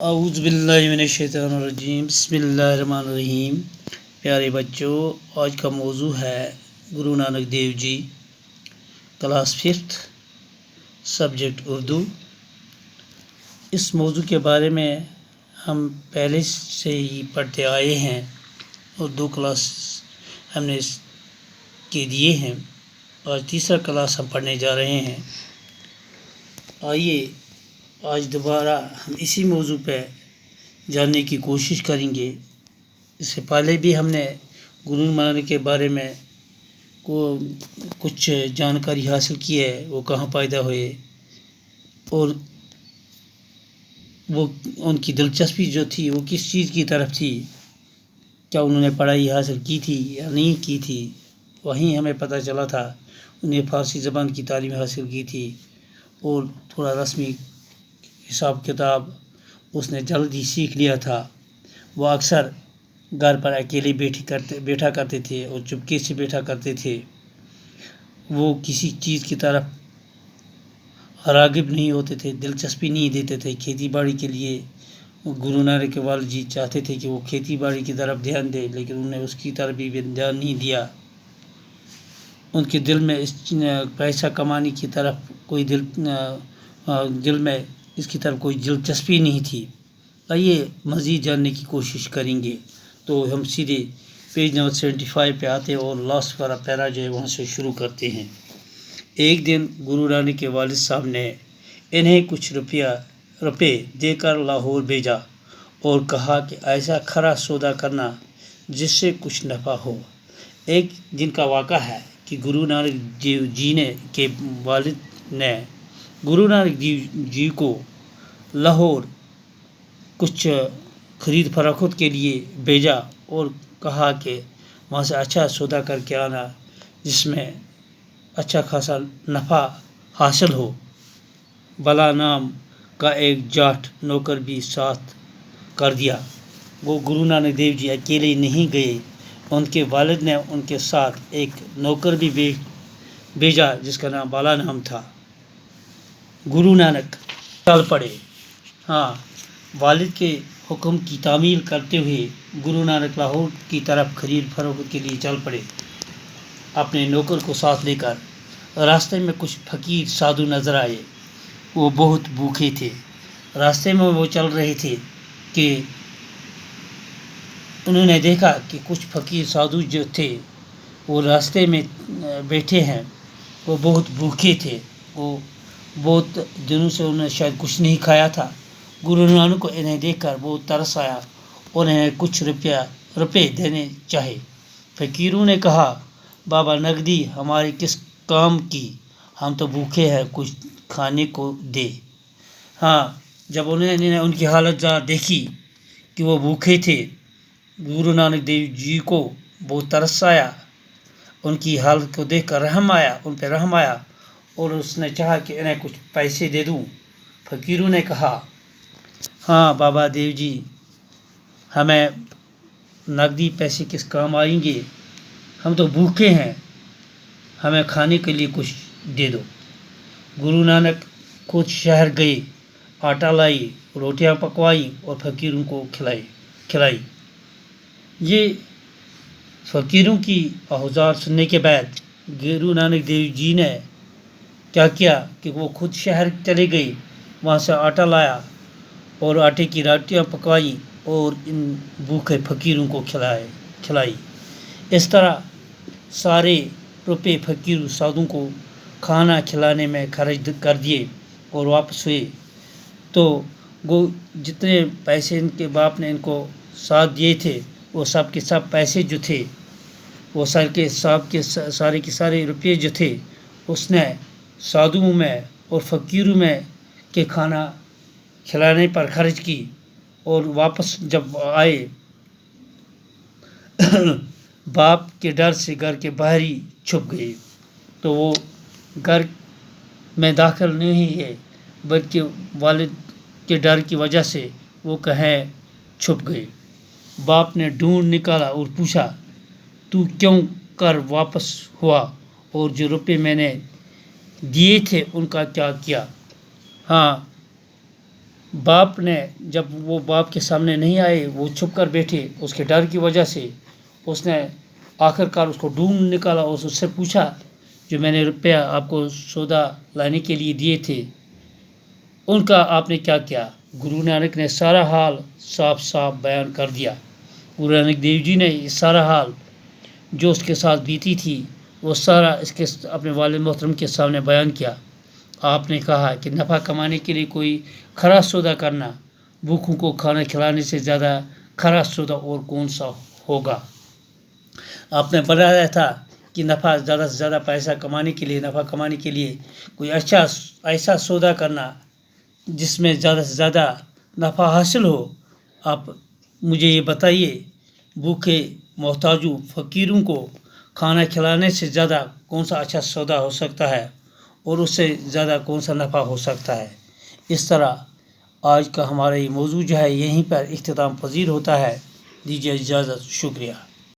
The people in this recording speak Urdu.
اعوذ باللہ من الشیطان الرجیم بسم اللہ الرحمن الرحیم۔ پیارے بچوں، آج کا موضوع ہے گرو نانک دیو جی، کلاس 5 سبجیکٹ اردو۔ اس موضوع کے بارے میں ہم پہلے سے ہی پڑھتے آئے ہیں اور 2 کلاس ہم نے اس کے دیے ہیں۔ آج تیسرا کلاس ہم پڑھنے جا رہے ہیں۔ آئیے آج دوبارہ ہم اسی موضوع پہ جاننے کی کوشش کریں گے۔ اس سے پہلے بھی ہم نے گرو نانک کے بارے میں کچھ جانکاری حاصل کی ہے، وہ کہاں پیدا ہوئے اور وہ ان کی دلچسپی جو تھی وہ کس چیز کی طرف تھی، کیا انہوں نے پڑھائی حاصل کی تھی یا نہیں کی تھی۔ وہیں ہمیں پتہ چلا تھا انہیں فارسی زبان کی تعلیم حاصل کی تھی اور تھوڑا رسمی حساب کتاب اس نے جلد ہی سیکھ لیا تھا۔ وہ اکثر گھر پر اکیلے بیٹھا کرتے تھے اور چپکے سے بیٹھا کرتے تھے۔ وہ کسی چیز کی طرف راغب نہیں ہوتے تھے، دلچسپی نہیں دیتے تھے۔ کھیتی باڑی کے لیے گرو نانک کے والد جی چاہتے تھے کہ وہ کھیتی باڑی کی طرف دھیان دے، لیکن انہوں نے اس کی طرف بھی دھیان نہیں دیا۔ ان کے دل میں اس پیسہ کمانے کی طرف دل میں اس کی طرف کوئی دلچسپی نہیں تھی۔ آئیے مزید جاننے کی کوشش کریں گے۔ تو ہم سیدھے پیج نمبر 75 پہ آتے ہیں اور لاسٹ والا پیرا جو ہے وہاں سے شروع کرتے ہیں۔ ایک دن گرو نانک کے والد صاحب نے انہیں کچھ روپے دے کر لاہور بھیجا اور کہا کہ ایسا کھرا سودا کرنا جس سے کچھ نفع ہو۔ ایک دن کا واقعہ ہے کہ گرو نانک دیو جی کے والد نے گرو نانک دیو جی کو لاہور کچھ خرید فروخت کے لیے بھیجا اور کہا کہ وہاں سے اچھا سودا کر کے آنا جس میں اچھا خاصا نفع حاصل ہو۔ بلا نام کا ایک جاٹ نوکر بھی ساتھ کر دیا۔ وہ گرو نانک دیو جی اکیلے نہیں گئے، ان کے والد نے ان کے ساتھ ایک نوکر بھی بھیجا جس کا نام بالا نام تھا۔ گرو نانک چل پڑے۔ والد کے حکم کی تعمیل کرتے ہوئے گرو نانک لاہور کی طرف خرید فروخت کے لیے چل پڑے، اپنے نوکر کو ساتھ لے کر۔ راستے میں کچھ فقیر سادھو نظر آئے، وہ بہت بھوکے تھے۔ راستے میں وہ چل رہے تھے کہ انہوں نے دیکھا کہ کچھ فقیر سادھو جو تھے وہ راستے میں بیٹھے ہیں، وہ بہت بھوکے تھے، وہ بہت دنوں سے انہوں نے شاید کچھ نہیں کھایا تھا۔ گرو نانک کو انہیں دیکھ کر بہت ترس آیا اور انہیں کچھ روپے دینے چاہے۔ فقیروں نے کہا، بابا نقدی ہماری کس کام کی، ہم تو بھوکے ہیں، کچھ کھانے کو دے۔ جب انہوں نے ان کی حالت دیکھی کہ وہ بھوکے تھے، گرو نانک دیو جی کو بہت ترس آیا، ان کی حالت کو دیکھ کر ان پہ رحم آیا اور اس نے چاہا کہ انہیں کچھ پیسے دے دوں۔ فقیروں نے کہا، بابا دیو جی، ہمیں نقدی پیسے کس کام آئیں گے، ہم تو بھوکے ہیں، ہمیں کھانے کے لیے کچھ دے دو۔ گرو نانک خود شہر گئے، آٹا لائی، روٹیاں پکوائی اور فقیروں کو کھلائی۔ یہ فقیروں کی آوازار سننے کے بعد گرو نانک دیو جی نے کیا کیا کہ وہ خود شہر چلے گئے، وہاں سے آٹا لایا اور آٹے کی روٹیاں پکوائی اور ان بھوکے فقیروں کو کھلائی۔ اس طرح سارے روپے فقیر سادھوں کو کھانا کھلانے میں خرچ کر دیے اور واپس ہوئے۔ تو وہ جتنے پیسے ان کے باپ نے ان کو ساتھ دیے تھے، وہ سب کے سب پیسے جو تھے، وہ سارے کے سارے روپے جو تھے، اس نے سادھوؤں میں اور فقیروں میں کے کھانا کھلانے پر خرچ کی اور واپس جب آئے باپ کے ڈر سے گھر کے باہر ہی چھپ گئے۔ تو وہ گھر میں داخل نہیں ہے بلکہ والد کے ڈر کی وجہ سے وہ کہیں چھپ گئے۔ باپ نے ڈھونڈ نکالا اور پوچھا، تو کیوں کر واپس ہوا اور جو روپے میں نے دیے تھے ان کا کیا کیا؟ باپ نے جب وہ باپ کے سامنے نہیں آئے، وہ چھپ کر بیٹھے، اس کے ڈر کی وجہ سے اس نے آخر کار اس کو ڈھونڈ نکالا اور اس سے پوچھا جو میں نے روپیہ آپ کو سودا لانے کے لیے دیے تھے ان کا آپ نے کیا کیا؟ گرو نانک نے سارا حال صاف صاف بیان کر دیا۔ گرو نانک دیو جی نے یہ سارا حال جو اس کے ساتھ بیتی تھی وہ سارا اس کے اپنے والد محترم کے سامنے بیان کیا۔ آپ نے کہا کہ نفع کمانے کے لیے کوئی کھرا سودا کرنا، بھوکھوں کو کھانا کھلانے سے زیادہ کھرا سودا اور کون سا ہوگا؟ آپ نے بتایا تھا کہ نفع زیادہ سے زیادہ پیسہ کمانے کے لیے، نفع کمانے کے لیے کوئی اچھا ایسا سودا کرنا جس میں زیادہ سے زیادہ نفع حاصل ہو۔ آپ مجھے یہ بتائیے، بھوکے محتاجوں فقیروں کو کھانا کھلانے سے زیادہ کون سا اچھا سودا ہو سکتا ہے اور اس سے زیادہ کون سا نفع ہو سکتا ہے؟ اس طرح آج کا ہمارا یہ موضوع جو ہے یہیں پر اختتام پذیر ہوتا ہے۔ دیجیے اجازت، شکریہ۔